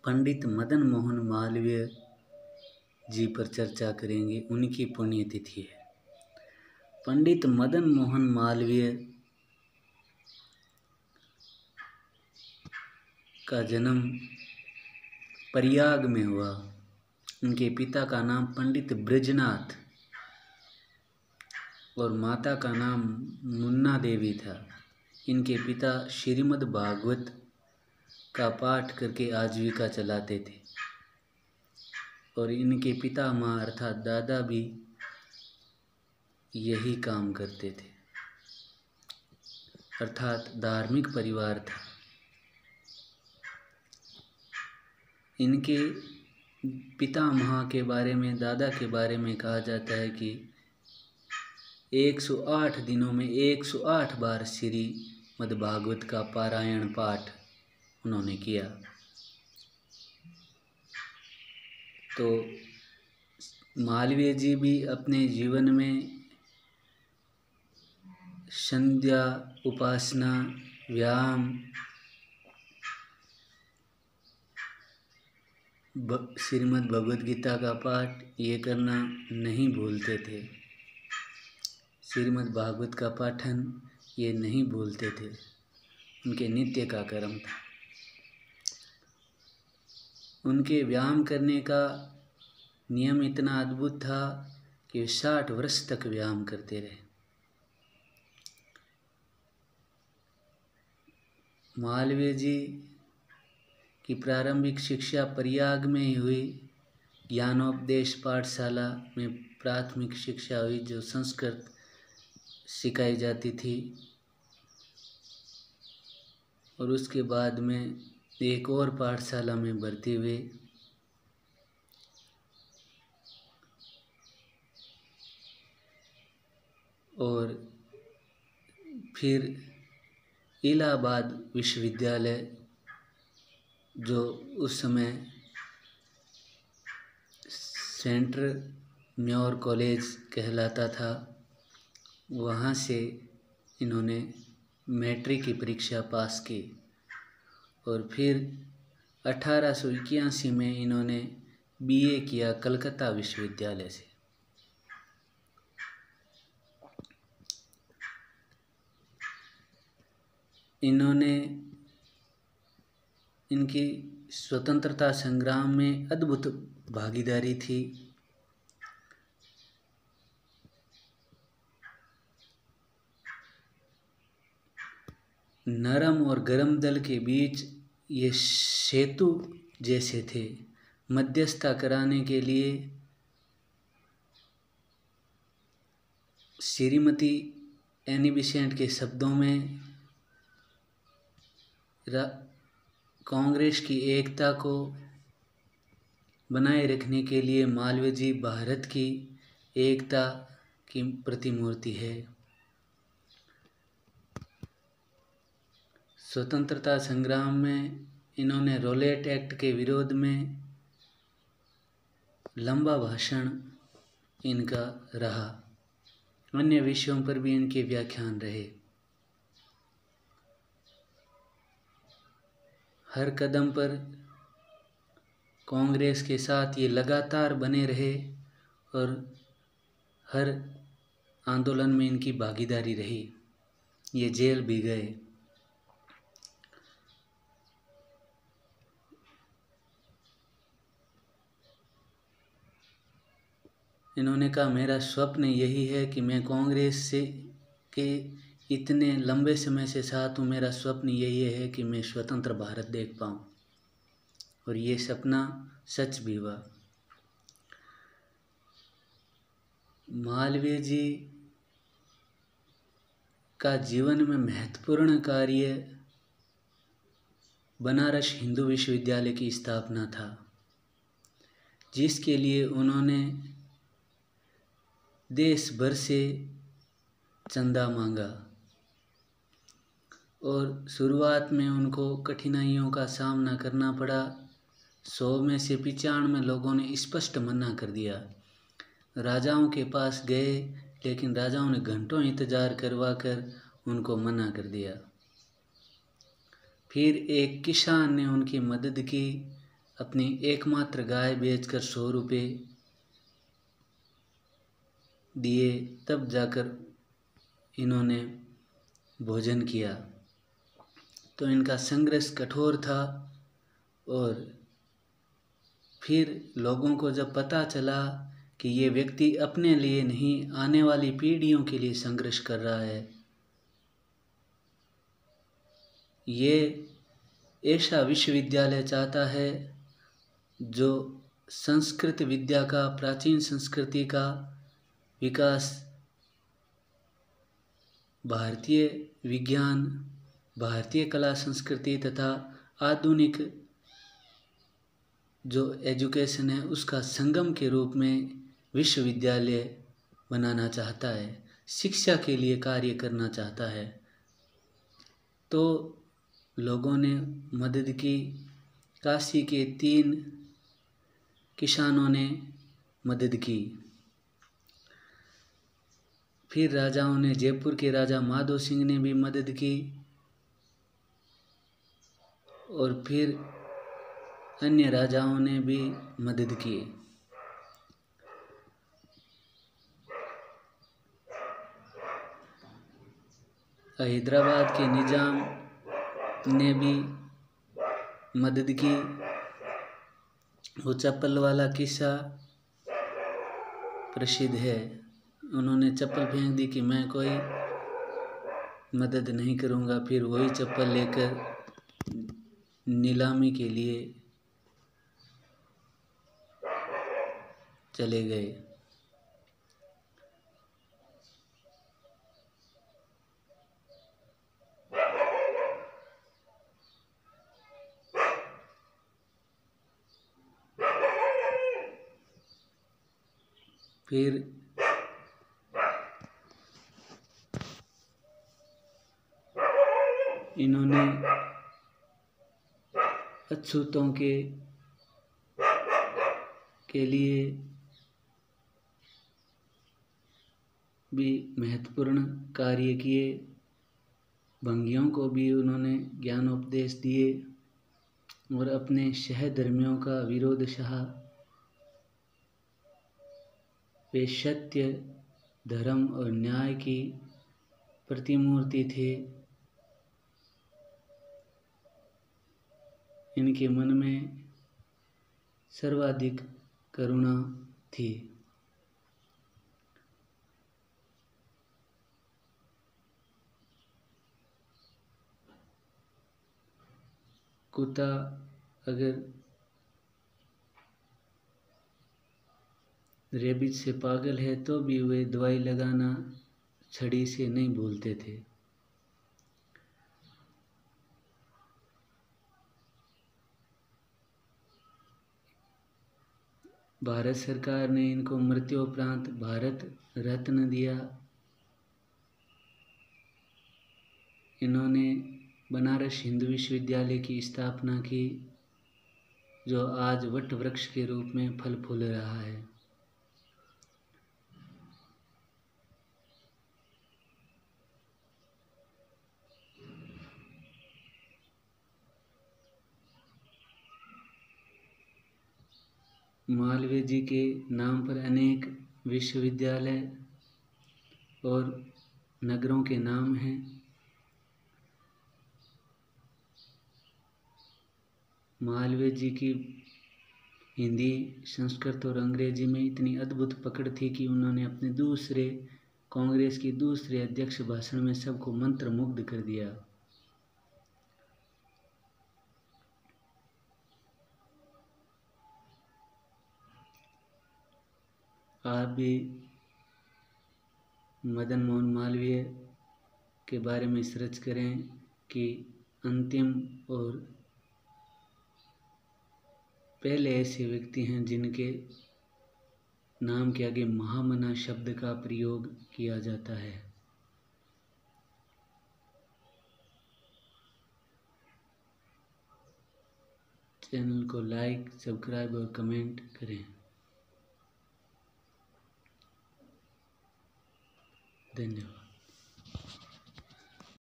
पंडित मदन मोहन मालवीय जी पर चर्चा करेंगे। उनकी पुण्यतिथि है। पंडित मदन मोहन मालवीय का जन्म प्रयाग में हुआ। उनके पिता का नाम पंडित ब्रजनाथ और माता का नाम मुन्ना देवी था। इनके पिता श्रीमद् भागवत का पाठ करके आजीविका चलाते थे और इनके पितामह अर्थात दादा भी यही काम करते थे, अर्थात धार्मिक परिवार था। इनके पितामह के बारे में, दादा के बारे में कहा जाता है कि 108 दिनों में 108 बार श्रीमद् भागवत का पारायण पाठ उन्होंने किया। तो मालवीय जी भी अपने जीवन में संध्या, उपासना, व्यायाम, श्रीमद् भगवद गीता का पाठ ये करना नहीं भूलते थे। श्रीमद् भागवत का पाठन ये नहीं भूलते थे। उनके नित्य का कर्म था। उनके व्यायाम करने का नियम इतना अद्भुत था कि वे 60 वर्ष तक व्यायाम करते रहे। मालवीय जी की प्रारंभिक शिक्षा प्रयाग में ही हुई। ज्ञानोपदेश पाठशाला में प्राथमिक शिक्षा हुई, जो संस्कृत सिखाई जाती थी, और उसके बाद में एक और पाठशाला में भर्ती हुए। और फिर इलाहाबाद विश्वविद्यालय, जो उस समय सेंट्रल म्योर कॉलेज कहलाता था, वहाँ से इन्होंने मैट्रिक की परीक्षा पास की। और फिर 1881 में इन्होंने बीए किया कलकत्ता विश्वविद्यालय से। इन्होंने इनकी स्वतंत्रता संग्राम में अद्भुत भागीदारी थी। नरम और गरम दल के बीच ये सेतु जैसे थे। मध्यस्थता कराने के लिए श्रीमती एनी बेसेंट के शब्दों में कांग्रेस की एकता को बनाए रखने के लिए मालवीय जी भारत की एकता की प्रतिमूर्ति है। स्वतंत्रता संग्राम में इन्होंने रोलेट एक्ट के विरोध में लंबा भाषण इनका रहा। अन्य विषयों पर भी इनके व्याख्यान रहे। हर कदम पर कांग्रेस के साथ ये लगातार बने रहे और हर आंदोलन में इनकी भागीदारी रही। ये जेल भी गए। इन्होंने कहा, मेरा स्वप्न यही है कि मैं कांग्रेस से के इतने लंबे समय से साथ हूँ। मेरा स्वप्न यही है कि मैं स्वतंत्र भारत देख पाऊँ, और ये सपना सच भी हुआ। मालवीय जी का जीवन में महत्वपूर्ण कार्य बनारस हिंदू विश्वविद्यालय की स्थापना था, जिसके लिए उन्होंने देश भर से चंदा मांगा। और शुरुआत में उनको कठिनाइयों का सामना करना पड़ा। 100 में से 95 लोगों ने स्पष्ट मना कर दिया। राजाओं के पास गए, लेकिन राजाओं ने घंटों इंतजार करवा कर उनको मना कर दिया। फिर एक किसान ने उनकी मदद की अपनी एकमात्र गाय बेचकर 100 रुपये दिए, तब जाकर इन्होंने भोजन किया। तो इनका संघर्ष कठोर था। और फिर लोगों को जब पता चला कि ये व्यक्ति अपने लिए नहीं, आने वाली पीढ़ियों के लिए संघर्ष कर रहा है, ये ऐसा विश्वविद्यालय चाहता है जो संस्कृत विद्या का, प्राचीन संस्कृति का विकास, भारतीय विज्ञान, भारतीय कला संस्कृति तथा आधुनिक जो एजुकेशन है उसका संगम के रूप में विश्वविद्यालय बनाना चाहता है, शिक्षा के लिए कार्य करना चाहता है। तो लोगों ने मदद की। काशी के 3 किसानों ने मदद की। फिर राजाओं ने, जयपुर के राजा माधो सिंह ने भी मदद की। और फिर अन्य राजाओं ने भी मदद की। हैदराबाद के निजाम ने भी मदद की। वो चप्पल वाला किस्सा प्रसिद्ध है। उन्होंने चप्पल फेंक दी कि मैं कोई मदद नहीं करूँगा, फिर वही चप्पल लेकर नीलामी के लिए चले गए। फिर इन्होंने अछूतों के लिए भी महत्वपूर्ण कार्य किए। भंगियों को भी उन्होंने ज्ञानोपदेश दिए और अपने सहधर्मियों का विरोध सहा। वे सत्य, धर्म और न्याय की प्रतिमूर्ति थे। इनके मन में सर्वाधिक करुणा थी। कुत्ता अगर रेबीज से पागल है तो भी वे दवाई लगाना छड़ी से नहीं भूलते थे। भारत सरकार ने इनको मृत्योपरांत भारत रत्न दिया। इन्होंने बनारस हिंदू विश्वविद्यालय की स्थापना की, जो आज वट वृक्ष के रूप में फल फूल रहा है। मालवीय जी के नाम पर अनेक विश्वविद्यालय और नगरों के नाम हैं। मालवीय जी की हिंदी, संस्कृत और अंग्रेजी में इतनी अद्भुत पकड़ थी कि उन्होंने अपने कांग्रेस की दूसरे अध्यक्ष भाषण में सबको मंत्रमुग्ध कर दिया। आप भी मदन मोहन मालवीय के बारे में सर्च करें कि अंतिम और पहले ऐसे व्यक्ति हैं जिनके नाम के आगे महामना शब्द का प्रयोग किया जाता है। चैनल को लाइक, सब्सक्राइब और कमेंट करें। धन्यवाद।